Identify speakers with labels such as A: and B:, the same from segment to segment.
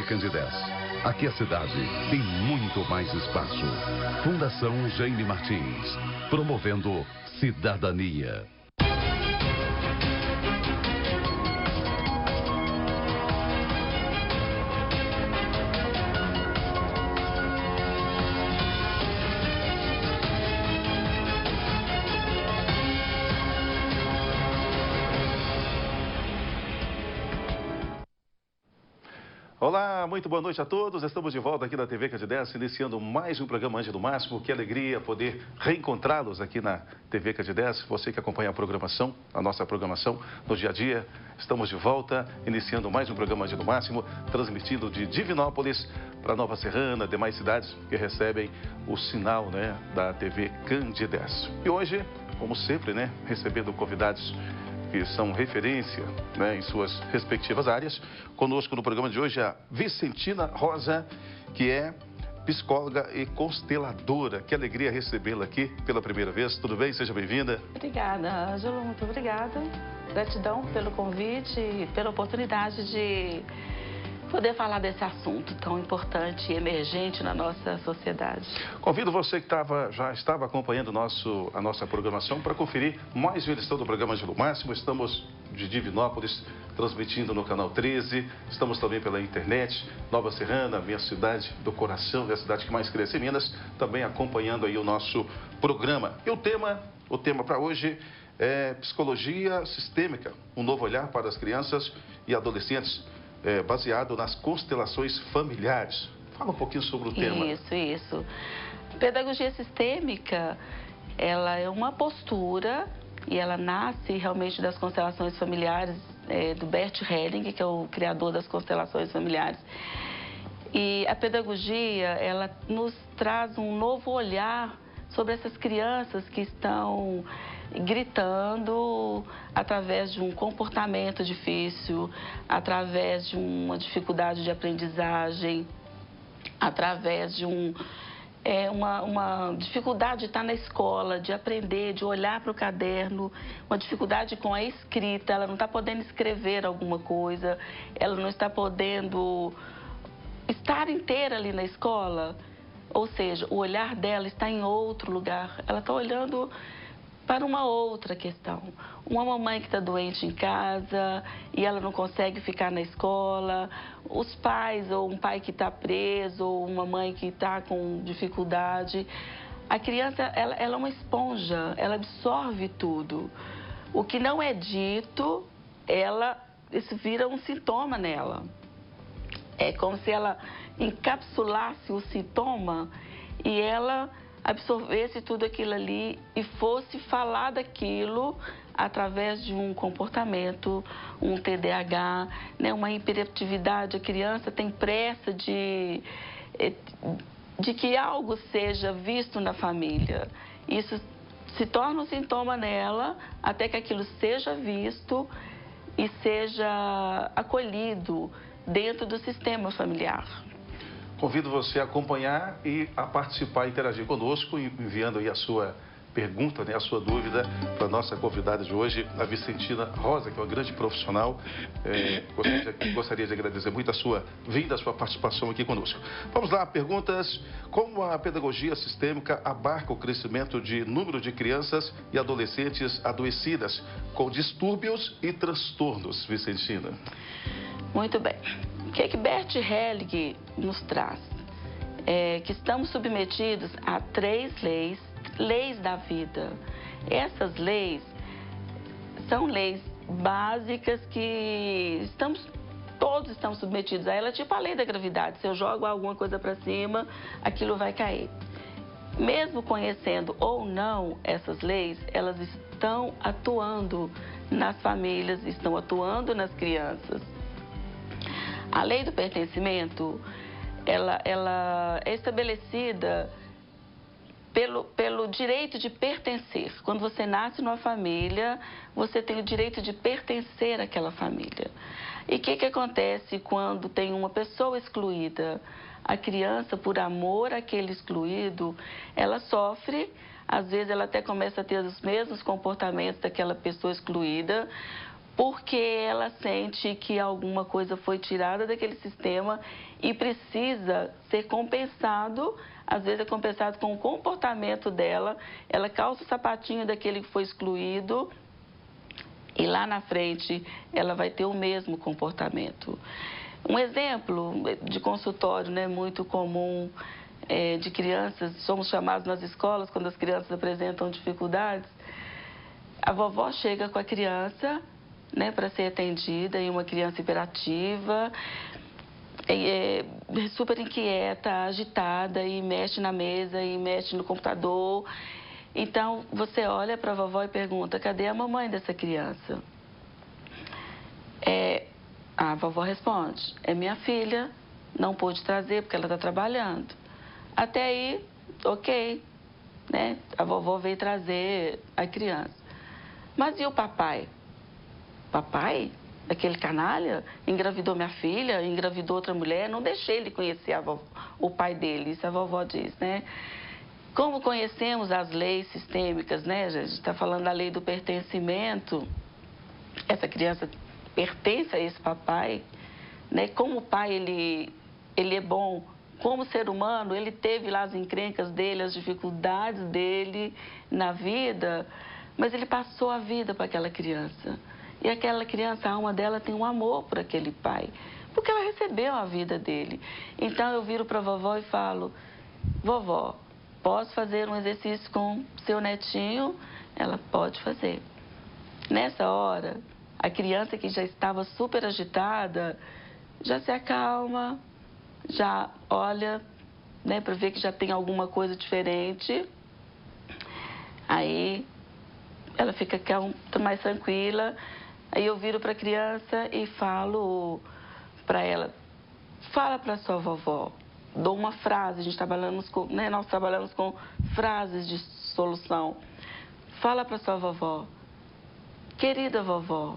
A: TV Candidez. Aqui a cidade tem muito mais espaço. Fundação Jaime Martins, promovendo cidadania.
B: Olá, muito boa noite a todos. Estamos de volta aqui na TV Candidez, iniciando mais um programa Anjo do Máximo. Que alegria poder reencontrá-los aqui na TV Candidez. Você que acompanha a programação, a nossa programação no dia a dia. Estamos de volta, iniciando mais um programa Anjo do Máximo, transmitindo de Divinópolis para Nova Serrana, demais cidades que recebem o sinal, da TV Candidez. E hoje, como sempre, recebendo convidados que são referência em suas respectivas áreas. Conosco no programa de hoje a Vicentina Rosa, que é psicóloga e consteladora. Que alegria recebê-la aqui pela primeira vez. Tudo bem? Seja bem-vinda.
C: Obrigada, Ângelo. Muito obrigada. Gratidão pelo convite e pela oportunidade de poder falar desse assunto tão importante e emergente na nossa sociedade.
B: Convido você que já estava acompanhando a nossa programação para conferir mais uma edição do programa Anjo do Máximo. Estamos de Divinópolis, transmitindo no canal 13. Estamos também pela internet, Nova Serrana, minha cidade do coração, é a cidade que mais cresce em Minas, também acompanhando aí o nosso programa. E o tema para hoje é psicologia sistêmica, um novo olhar para as crianças e adolescentes, baseado nas constelações familiares. Fala um pouquinho sobre o tema.
C: Isso. Pedagogia sistêmica, ela é uma postura e ela nasce realmente das constelações familiares do Bert Helling, que é o criador das constelações familiares. E a pedagogia, ela nos traz um novo olhar sobre essas crianças que estão gritando através de um comportamento difícil, através de uma dificuldade de aprendizagem, através de uma dificuldade de estar na escola, de aprender, de olhar para o caderno, uma dificuldade com a escrita, ela não está podendo escrever alguma coisa, ela não está podendo estar inteira ali na escola, ou seja, o olhar dela está em outro lugar, ela está olhando para uma outra questão. Uma mamãe que está doente em casa e ela não consegue ficar na escola, os pais, ou um pai que está preso, ou uma mãe que está com dificuldade. A criança, ela é uma esponja, ela absorve tudo. O que não é dito, isso vira um sintoma nela. É como se ela encapsulasse o sintoma e ela absorvesse tudo aquilo ali e fosse falar daquilo através de um comportamento, um TDAH, uma hiperatividade. A criança tem pressa de que algo seja visto na família. Isso se torna um sintoma nela até que aquilo seja visto e seja acolhido dentro do sistema familiar.
B: Convido você a acompanhar e a participar e interagir conosco, enviando aí a sua pergunta, a sua dúvida para a nossa convidada de hoje, a Vicentina Rosa, que é uma grande profissional. Gostaria de agradecer muito a sua vinda, a sua participação aqui conosco. Vamos lá, perguntas. Como a pedagogia sistêmica abarca o crescimento de número de crianças e adolescentes adoecidas com distúrbios e transtornos, Vicentina?
C: Muito bem. O que Bert Helling nos traz? Que estamos submetidos a 3 leis da vida. Essas leis são leis básicas que todos estamos submetidos a ela, tipo a lei da gravidade. Se eu jogo alguma coisa para cima, aquilo vai cair. Mesmo conhecendo ou não essas leis, elas estão atuando nas famílias, estão atuando nas crianças. A lei do pertencimento, ela é estabelecida pelo direito de pertencer. Quando você nasce numa família, você tem o direito de pertencer àquela família. E o que acontece quando tem uma pessoa excluída? A criança, por amor àquele excluído, ela sofre. Às vezes ela até começa a ter os mesmos comportamentos daquela pessoa excluída, porque ela sente que alguma coisa foi tirada daquele sistema e precisa ser compensado. Às vezes é compensado com o comportamento dela. Ela calça o sapatinho daquele que foi excluído e lá na frente ela vai ter o mesmo comportamento. Um exemplo de consultório, né, muito comum de crianças, somos chamados nas escolas quando as crianças apresentam dificuldades. A vovó chega com a criança, né, para ser atendida, e uma criança hiperativa, super inquieta, agitada, e mexe na mesa, e mexe no computador. Então, você olha para a vovó e pergunta, cadê a mamãe dessa criança? A vovó responde, é minha filha, não pude trazer porque ela está trabalhando. Até aí, ok, né? A vovó veio trazer a criança. Mas e o papai? Papai, aquele canalha, engravidou minha filha, engravidou outra mulher, não deixei ele conhecer o pai dele, isso a vovó diz, né? Como conhecemos as leis sistêmicas, né? A gente está falando da lei do pertencimento, essa criança pertence a esse papai, né? Como o pai, ele é bom, como ser humano, ele teve lá as encrencas dele, as dificuldades dele na vida, mas ele passou a vida para aquela criança. E aquela criança, a alma dela tem um amor por aquele pai, porque ela recebeu a vida dele. Então eu viro para a vovó e falo, vovó, posso fazer um exercício com seu netinho? Ela pode fazer. Nessa hora, a criança que já estava super agitada, já se acalma, já olha, né, para ver que já tem alguma coisa diferente. Aí ela fica mais tranquila. Aí eu viro para a criança e falo para ela, fala para sua vovó. Dou uma frase, nós trabalhamos com frases de solução. Fala para sua vovó, querida vovó,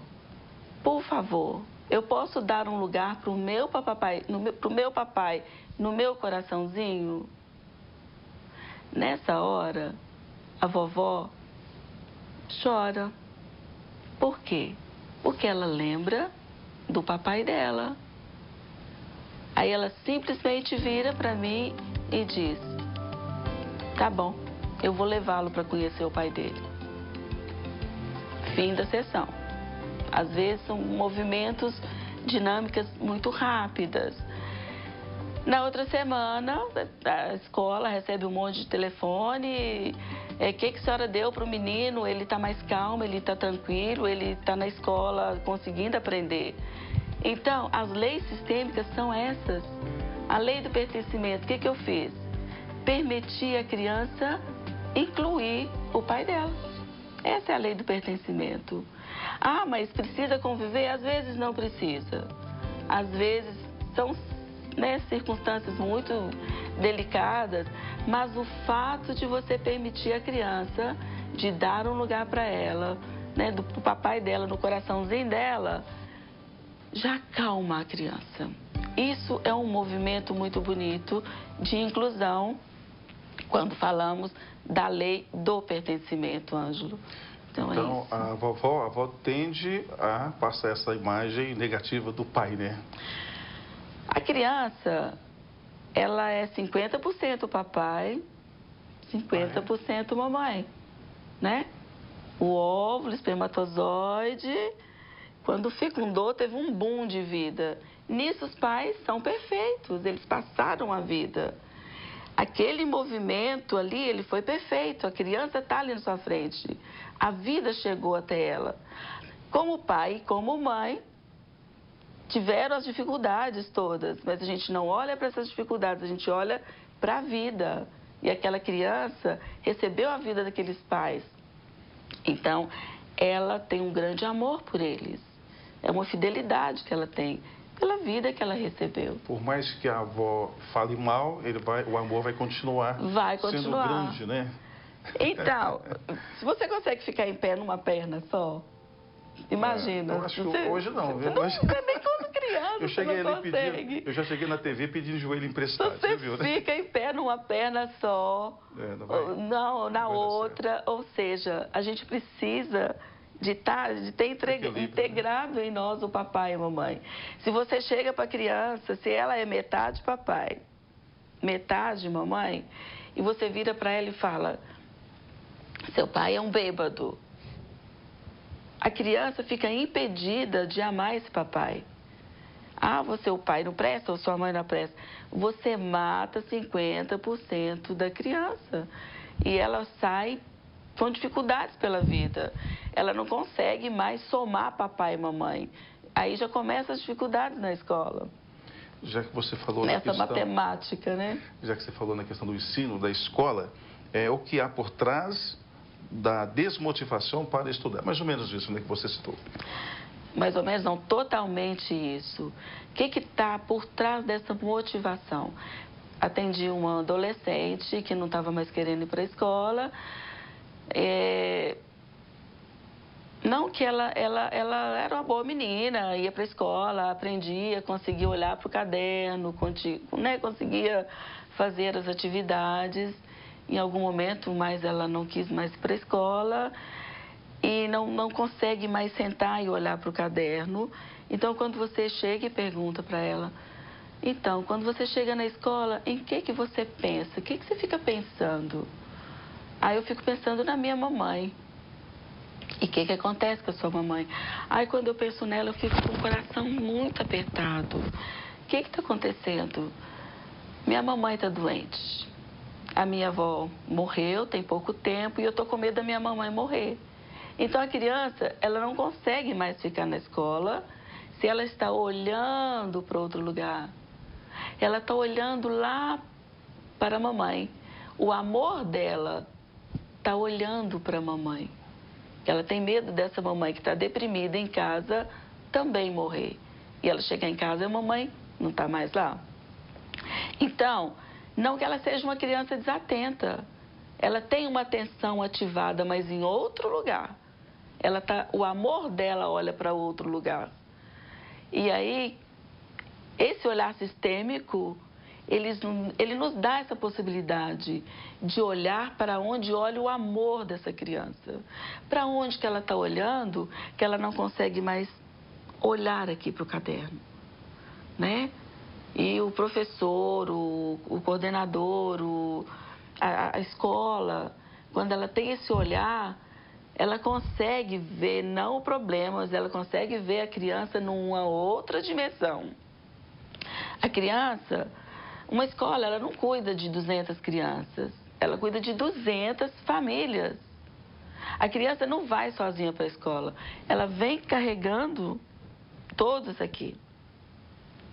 C: por favor, eu posso dar um lugar para o meu papai no meu coraçãozinho? Nessa hora, a vovó chora. Por quê? Porque ela lembra do papai dela. Aí ela simplesmente vira para mim e diz, tá bom, eu vou levá-lo para conhecer o pai dele. Fim da sessão. Às vezes são movimentos, dinâmicas muito rápidas. Na outra semana, a escola recebe um monte de telefone. O que a senhora deu para o menino? Ele está mais calmo, ele está tranquilo, ele está na escola conseguindo aprender. Então, as leis sistêmicas são essas. A lei do pertencimento, o que eu fiz? Permiti a criança incluir o pai dela. Essa é a lei do pertencimento. Ah, mas precisa conviver? Às vezes não precisa. Às vezes são, né, circunstâncias muito delicadas, mas o fato de você permitir a criança, de dar um lugar para ela, né, do papai dela, no coraçãozinho dela, já acalma a criança. Isso é um movimento muito bonito de inclusão quando falamos da lei do pertencimento, Ângelo. Então é isso.
B: A avó tende a passar essa imagem negativa do pai, né?
C: A criança, ela é 50% papai, 50% mamãe, né? O óvulo, espermatozoide, quando fecundou, teve um boom de vida. Nisso os pais são perfeitos, eles passaram a vida. Aquele movimento ali, ele foi perfeito, a criança está ali na sua frente. A vida chegou até ela. Como pai e como mãe, tiveram as dificuldades todas, mas a gente não olha para essas dificuldades, a gente olha para a vida. E aquela criança recebeu a vida daqueles pais. Então, ela tem um grande amor por eles. É uma fidelidade que ela tem pela vida que ela recebeu.
B: Por mais que a avó fale mal, o amor vai continuar sendo grande, né?
C: Então, se você consegue ficar em pé numa perna só, imagina.
B: Eu acho que hoje não.
C: Não é nem quando criança,
B: eu já cheguei na TV pedindo joelho emprestado.
C: Você
B: viu,
C: fica
B: né?
C: em pé numa perna só,
B: não
C: na outra. Ou seja, a gente precisa de ter
B: Equilíbrio,
C: integrado em nós o papai e a mamãe. Se você chega para a criança, se ela é metade papai, metade mamãe, e você vira para ela e fala, seu pai é um bêbado. A criança fica impedida de amar esse papai. Ah, o pai não presta ou sua mãe não presta. Você mata 50% da criança. E ela sai com dificuldades pela vida. Ela não consegue mais somar papai e mamãe. Aí já começam as dificuldades na escola.
B: Já que você falou
C: nessa matemática, né?
B: Já que você falou na questão do ensino, da escola, o que há por trás da desmotivação para estudar. Mais ou menos isso, né, que você citou.
C: Mais ou menos, não, totalmente isso. O que está por trás dessa motivação? Atendi uma adolescente que não estava mais querendo ir para a escola. Não que ela era uma boa menina, ia para a escola, aprendia, conseguia olhar para o caderno, né, conseguia fazer as atividades. Em algum momento, mas ela não quis mais ir para a escola e não consegue mais sentar e olhar para o caderno. Então, quando você chega e pergunta para ela, então, quando você chega na escola, em que você pensa? O que você fica pensando? Aí eu fico pensando na minha mamãe. E o que acontece com a sua mamãe? Aí quando eu penso nela, eu fico com o coração muito apertado. O que está acontecendo? Minha mamãe está doente. A minha avó morreu tem pouco tempo e eu estou com medo da minha mamãe morrer. Então a criança, ela não consegue mais ficar na escola se ela está olhando para outro lugar. Ela está olhando lá para a mamãe. O amor dela está olhando para a mamãe. Ela tem medo dessa mamãe que está deprimida em casa também morrer. E ela chegar em casa e a mamãe não está mais lá. Então, não que ela seja uma criança desatenta. Ela tem uma atenção ativada, mas em outro lugar. O amor dela olha para outro lugar. E aí, esse olhar sistêmico, ele nos dá essa possibilidade de olhar para onde olha o amor dessa criança. Para onde que ela está olhando, que ela não consegue mais olhar aqui para o caderno, né? E o professor, o coordenador, a escola, quando ela tem esse olhar, ela consegue ver não problemas, ela consegue ver a criança numa outra dimensão. A criança, uma escola, ela não cuida de 200 crianças, ela cuida de 200 famílias. A criança não vai sozinha para a escola, ela vem carregando todos aqui.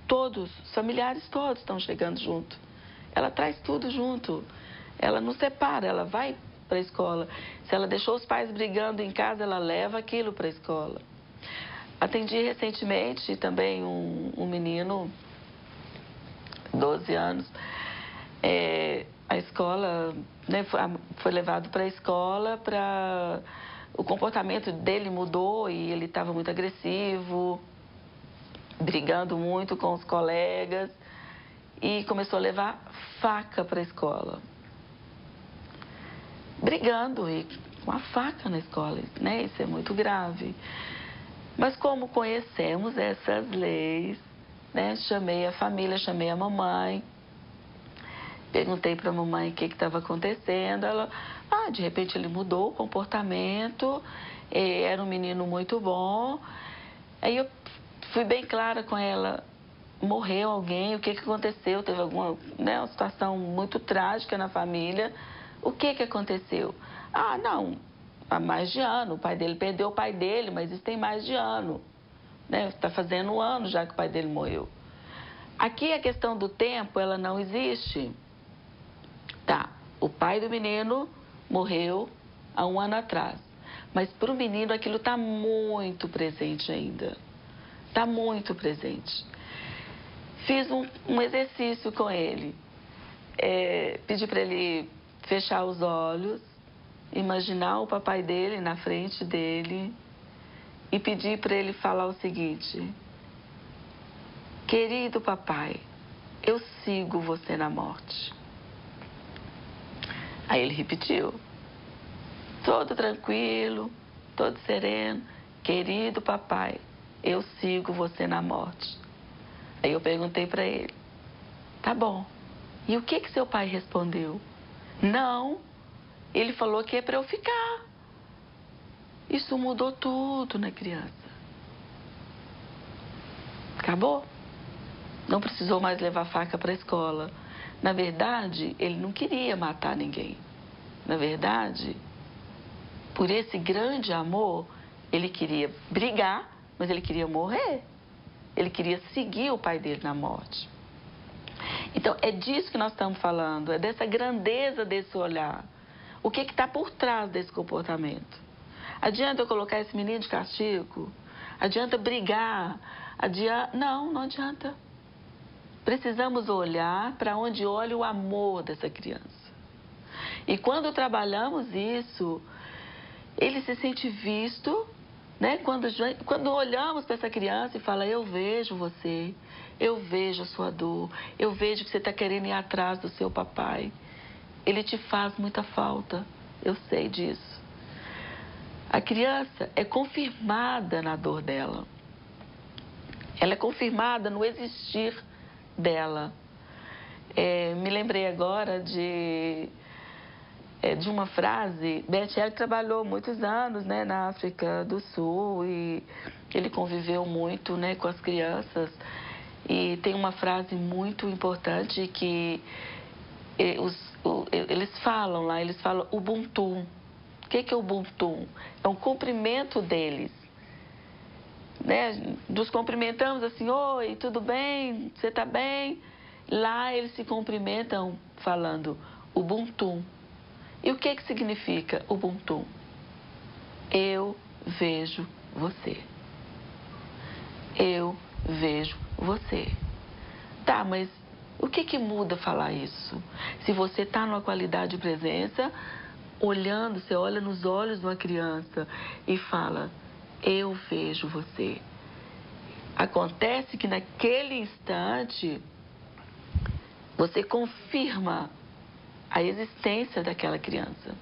C: Todos, os familiares todos estão chegando junto. Ela traz tudo junto. Ela não separa, ela vai para a escola. Se ela deixou os pais brigando em casa, ela leva aquilo para a escola. Atendi recentemente também um menino, 12 anos. A escola, né, foi levado para a escola, o comportamento dele mudou e ele estava muito agressivo, brigando muito com os colegas e começou a levar faca para a escola. Brigando e com a faca na escola, né? Isso é muito grave. Mas como conhecemos essas leis, né? Chamei a família, chamei a mamãe, perguntei para a mamãe o que estava acontecendo. Ela, de repente ele mudou o comportamento, era um menino muito bom. Aí eu fui bem clara com ela, morreu alguém, o que aconteceu? Teve alguma, né, uma situação muito trágica na família. O que aconteceu? Não, há mais de ano, o pai dele perdeu o pai dele, mas isso tem mais de ano. Né? Está fazendo um ano já que o pai dele morreu. Aqui a questão do tempo, ela não existe. Tá, o pai do menino morreu há um ano atrás, mas para o menino aquilo está muito presente ainda. Está muito presente. Fiz um exercício com ele. Pedi para ele fechar os olhos, imaginar o papai dele na frente dele e pedi para ele falar o seguinte: querido papai, eu sigo você na morte. Aí ele repetiu, todo tranquilo, todo sereno, querido papai, eu sigo você na morte. Aí eu perguntei para ele, tá bom, e o que seu pai respondeu? Não, ele falou que é para eu ficar. Isso mudou tudo na criança. Acabou. Não precisou mais levar faca para a escola. Na verdade, ele não queria matar ninguém. Na verdade, por esse grande amor, ele queria brigar, mas ele queria morrer. Ele queria seguir o pai dele na morte. Então, é disso que nós estamos falando, é dessa grandeza desse olhar. O que está por trás desse comportamento? Adianta eu colocar esse menino de castigo? Adianta brigar? Não adianta. Precisamos olhar para onde olha o amor dessa criança. E quando trabalhamos isso, ele se sente visto, né? Quando olhamos para essa criança e fala, eu vejo você, eu vejo a sua dor, eu vejo que você está querendo ir atrás do seu papai. Ele te faz muita falta, eu sei disso. A criança é confirmada na dor dela. Ela é confirmada no existir dela. Me lembrei agora de uma frase. Bert Hellinger trabalhou muitos anos, né, na África do Sul e ele conviveu muito, né, com as crianças. E tem uma frase muito importante que eles falam lá, eles falam Ubuntu. O que é Ubuntu? É um cumprimento deles. Né? Nos cumprimentamos assim, oi, tudo bem? Você está bem? Lá eles se cumprimentam falando Ubuntu. E o que significa Ubuntu? Eu vejo você. Eu vejo você. Tá, mas o que muda falar isso? Se você está numa qualidade de presença, olhando, você olha nos olhos de uma criança e fala, eu vejo você. Acontece que naquele instante, você confirma a existência daquela criança.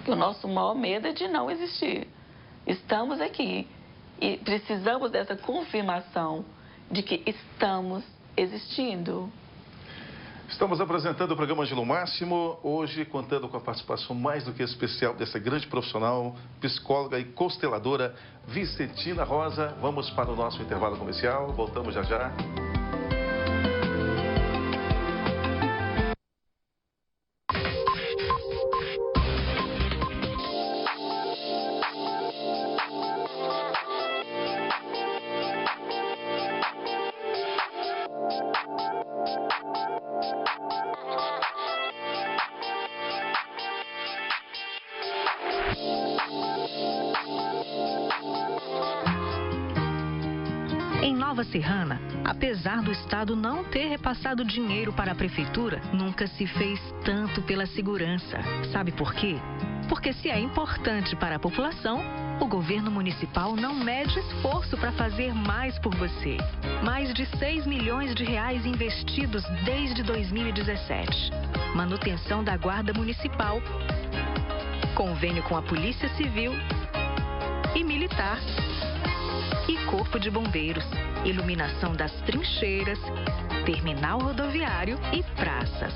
C: E o nosso maior medo é de não existir. Estamos aqui e precisamos dessa confirmação de que estamos existindo.
B: Estamos apresentando o programa Ângelo Máximo, hoje contando com a participação mais do que especial dessa grande profissional, psicóloga e consteladora Vicentina Rosa. Vamos para o nosso intervalo comercial, voltamos já já.
D: Em Nova Serrana, apesar do Estado não ter repassado dinheiro para a Prefeitura, nunca se fez tanto pela segurança. Sabe por quê? Porque se é importante para a população, o governo municipal não mede esforço para fazer mais por você. Mais de 6 milhões de reais investidos desde 2017. Manutenção da Guarda Municipal. Convênio com a Polícia Civil e Militar. E Corpo de Bombeiros, iluminação das trincheiras, terminal rodoviário e praças.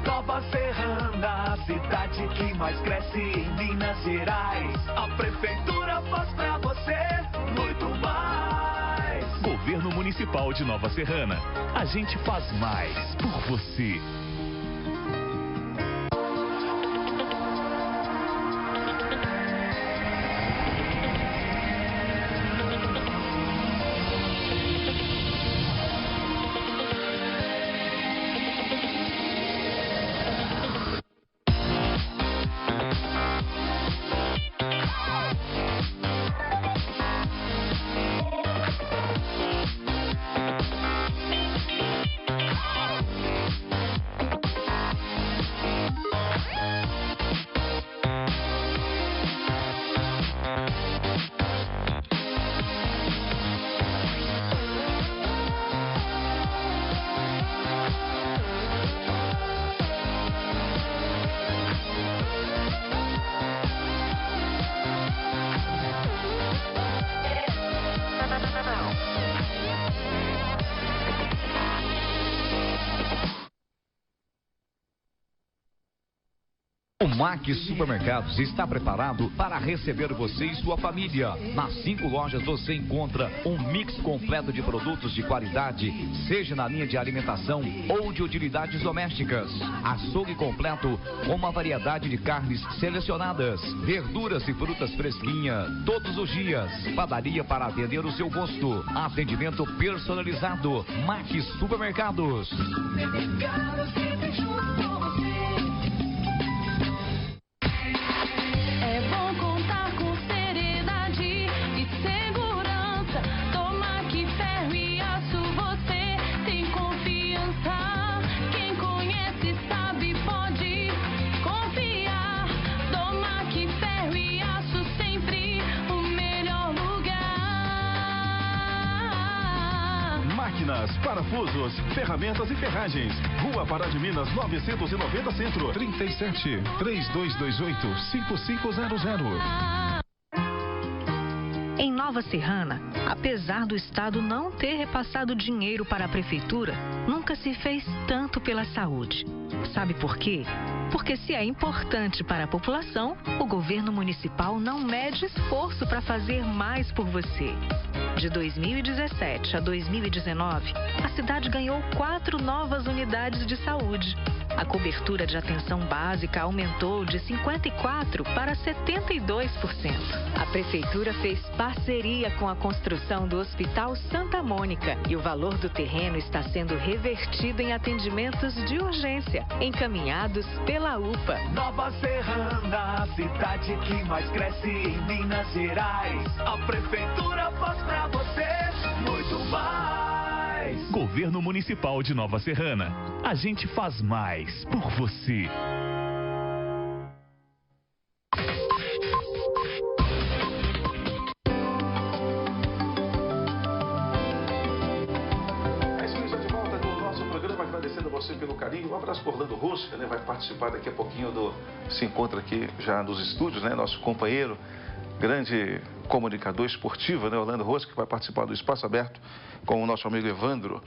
E: Nova Serrana, a cidade que mais cresce em Minas Gerais. A Prefeitura faz pra você muito mais.
F: Governo Municipal de Nova Serrana. A gente faz mais por você.
G: O Mac Supermercados está preparado para receber você e sua família. Nas 5 lojas você encontra um mix completo de produtos de qualidade, seja na linha de alimentação ou de utilidades domésticas. Açougue completo com uma variedade de carnes selecionadas, verduras e frutas fresquinhas todos os dias. Padaria para atender o seu gosto. Atendimento personalizado. Mac Supermercados.
B: Parafusos, ferramentas e ferragens. Rua Pará de Minas, 990 Centro. 37 3228 5500.
D: Em Nova Serrana, apesar do Estado não ter repassado dinheiro para a Prefeitura, nunca se fez tanto pela saúde. Sabe por quê? Porque se é importante para a população, o governo municipal não mede esforço para fazer mais por você. De 2017 a 2019, a cidade ganhou 4 novas unidades de saúde. A cobertura de atenção básica aumentou de 54% para 72%. A Prefeitura fez parceria com a construção do Hospital Santa Mônica e o valor do terreno está sendo revertido em atendimentos de urgência, encaminhados pela UPA.
E: Nova Serrana, a cidade que mais cresce em Minas Gerais. A Prefeitura faz pra você muito mais.
F: Governo Municipal de Nova Serrana. A gente faz mais por você.
B: Agradecendo a você pelo carinho. Um abraço para Orlando Rosca, né? Vai participar daqui a pouquinho se encontra aqui já nos estúdios, né? Nosso companheiro, grande comunicador esportivo, né? Orlando Rosca, que vai participar do Espaço Aberto com o nosso amigo Evandro.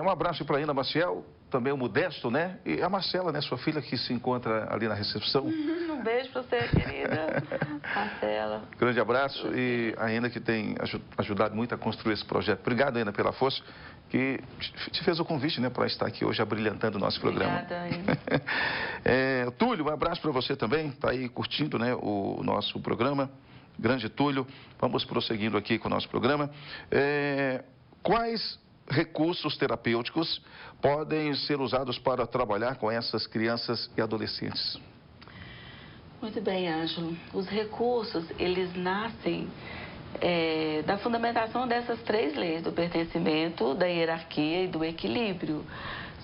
B: Um abraço para a Ana Maciel, também o Modesto, né? E a Marcela, né? Sua filha que se encontra ali na recepção.
C: Um beijo para você, querida Marcela.
B: Grande abraço. E a Ana que tem ajudado muito a construir esse projeto. Obrigado, Ana, pela força que te fez o convite, né, para estar aqui hoje abrilhantando o nosso programa.
C: Obrigada.
B: Túlio, um abraço para você também, está aí curtindo, né, o nosso programa. Grande Túlio, vamos prosseguindo aqui com o nosso programa. Quais recursos terapêuticos podem ser usados para trabalhar com essas crianças e adolescentes?
C: Muito bem, Ângelo. Os recursos, eles nascem da fundamentação dessas 3 leis, do pertencimento, da hierarquia e do equilíbrio.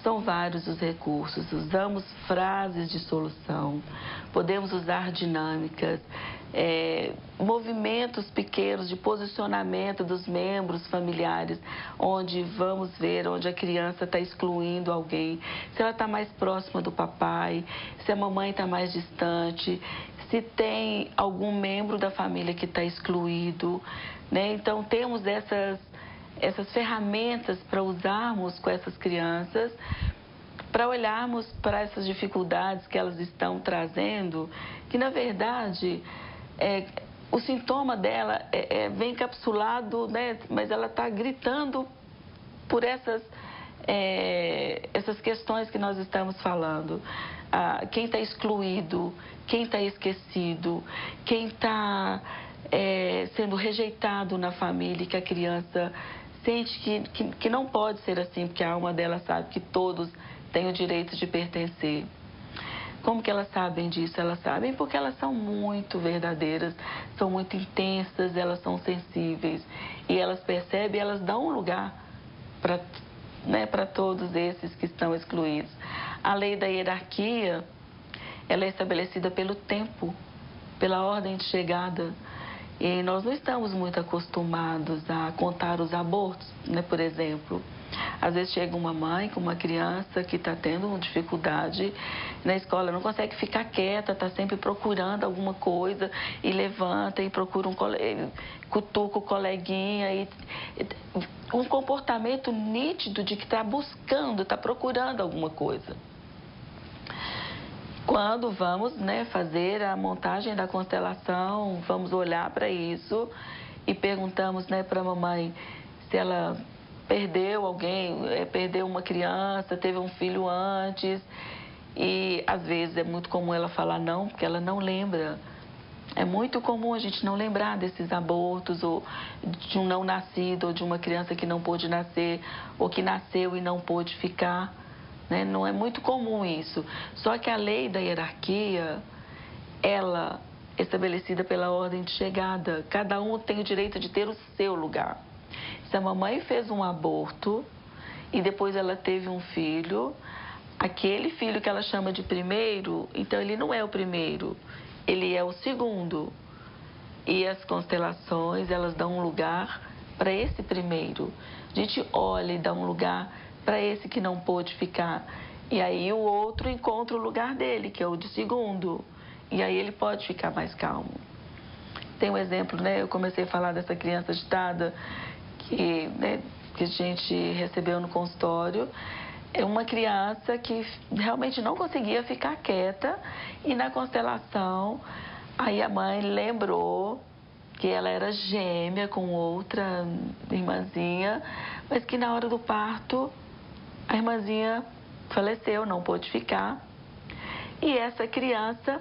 C: São vários os recursos, usamos frases de solução, podemos usar dinâmicas, movimentos pequenos de posicionamento dos membros familiares, onde vamos ver onde a criança está excluindo alguém, se ela está mais próxima do papai, se a mamãe está mais distante, se tem algum membro da família que está excluído, né? Então, temos essas ferramentas para usarmos com essas crianças, para olharmos para essas dificuldades que elas estão trazendo, que, na verdade, o sintoma dela vem encapsulado, né? Mas ela está gritando por essas questões que nós estamos falando. Quem está excluído, quem está esquecido, quem está sendo rejeitado na família, que a criança sente que não pode ser assim, porque a alma dela sabe que todos têm o direito de pertencer. Como que elas sabem disso? Elas sabem porque elas são muito verdadeiras, são muito intensas, elas são sensíveis. E elas percebem, elas dão um lugar para todos esses que estão excluídos. A lei da hierarquia, ela é estabelecida pelo tempo, pela ordem de chegada. E nós não estamos muito acostumados a contar os abortos, né, por exemplo. Às vezes chega uma mãe com uma criança que está tendo uma dificuldade na escola, não consegue ficar quieta, está sempre procurando alguma coisa e levanta e procura cutuca o coleguinha. Um comportamento nítido de que está buscando, está procurando alguma coisa. Quando vamos, né, fazer a montagem da constelação, vamos olhar para isso e perguntamos, né, para a mamãe se ela perdeu alguém, perdeu uma criança, teve um filho antes. E às vezes é muito comum ela falar não, porque ela não lembra. É muito comum a gente não lembrar desses abortos, ou de um não nascido, ou de uma criança que não pôde nascer, ou que nasceu e não pôde ficar. Né? Não é muito comum isso. Só que a lei da hierarquia, ela é estabelecida pela ordem de chegada. Cada um tem o direito de ter o seu lugar. Se a mamãe fez um aborto e depois ela teve um filho, aquele filho que ela chama de primeiro, então ele não é o primeiro, ele é o segundo. E as constelações, elas dão um lugar para esse primeiro. A gente olha e dá um lugar para esse que não pôde ficar. E aí o outro encontra o lugar dele, que é o de segundo. E aí ele pode ficar mais calmo. Tem um exemplo, né? Eu comecei a falar dessa criança agitada que a gente recebeu no consultório. É uma criança que realmente não conseguia ficar quieta e na constelação, aí a mãe lembrou que ela era gêmea com outra irmãzinha, mas que na hora do parto a irmãzinha faleceu, não pôde ficar. E essa criança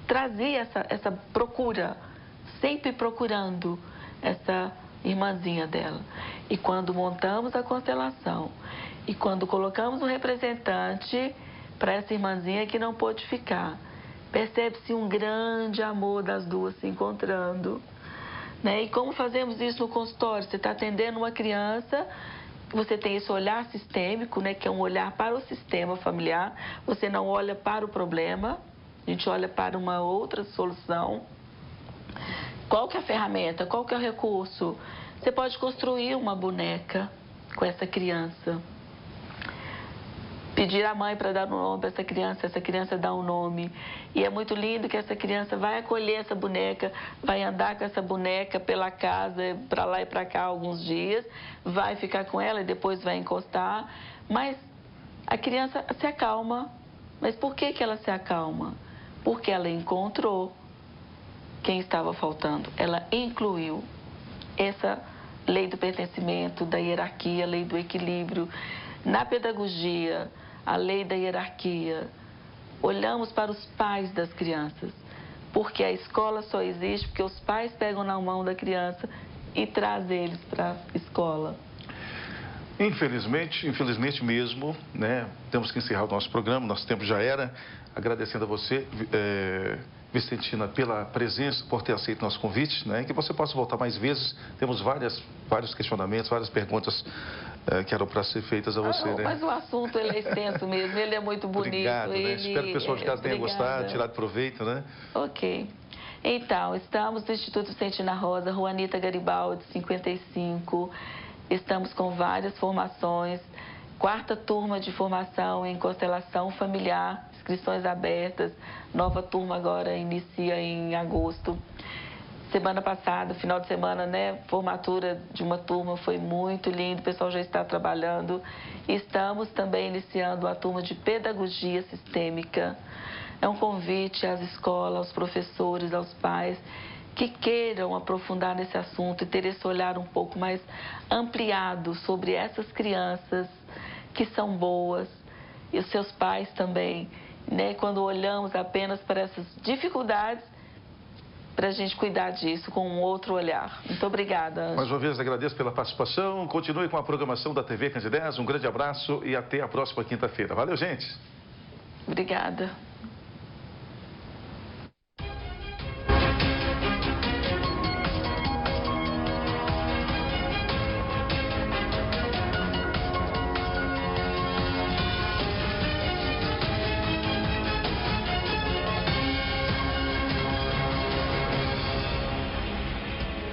C: trazia essa procura, sempre procurando essa irmãzinha dela. E quando montamos a constelação e quando colocamos um representante para essa irmãzinha que não pôde ficar, percebe-se um grande amor das duas se encontrando. Né? E como fazemos isso no consultório? Você está atendendo uma criança, você tem esse olhar sistêmico, né? Que é um olhar para o sistema familiar. Você não olha para o problema, a gente olha para uma outra solução. Qual que é a ferramenta? Qual que é o recurso? Você pode construir uma boneca com essa criança. Pedir à mãe para dar um nome para essa criança dá um nome. E é muito lindo que essa criança vai acolher essa boneca, vai andar com essa boneca pela casa, para lá e para cá alguns dias, vai ficar com ela e depois vai encostar. Mas a criança se acalma. Mas por que ela se acalma? Porque ela encontrou quem estava faltando. Ela incluiu essa lei do pertencimento, da hierarquia, a lei do equilíbrio. Na pedagogia, a lei da hierarquia. Olhamos para os pais das crianças, porque a escola só existe porque os pais pegam na mão da criança e trazem eles para a escola.
B: Infelizmente mesmo, né? Temos que encerrar o nosso programa, nosso tempo já era. Agradecendo a você, Vicentina, pela presença, por ter aceito nosso convite, né? Que você possa voltar mais vezes. Temos vários questionamentos, várias perguntas que eram para ser feitas a você, né?
C: Mas o assunto ele é extenso mesmo, ele é muito bonito.
B: Obrigado, né? Espero que o pessoal de casa tenha gostado, tirado proveito, né?
C: Ok. Então, estamos no Instituto Vicentina Rosa, Rua Anita Garibaldi, 55. Estamos com várias formações. 4ª turma de formação em constelação familiar, inscrições abertas. Nova turma agora inicia em agosto. Semana passada, final de semana, né? Formatura de uma turma foi muito lindo, o pessoal já está trabalhando. Estamos também iniciando a turma de pedagogia sistêmica. É um convite às escolas, aos professores, aos pais que queiram aprofundar nesse assunto e ter esse olhar um pouco mais ampliado sobre essas crianças que são boas e os seus pais também, né? Quando olhamos apenas para essas dificuldades, para a gente cuidar disso com um outro olhar. Muito obrigada, Ângela.
B: Mais uma vez agradeço pela participação. Continue com a programação da TV Candidez. Um grande abraço e até a próxima quinta-feira. Valeu, gente.
C: Obrigada.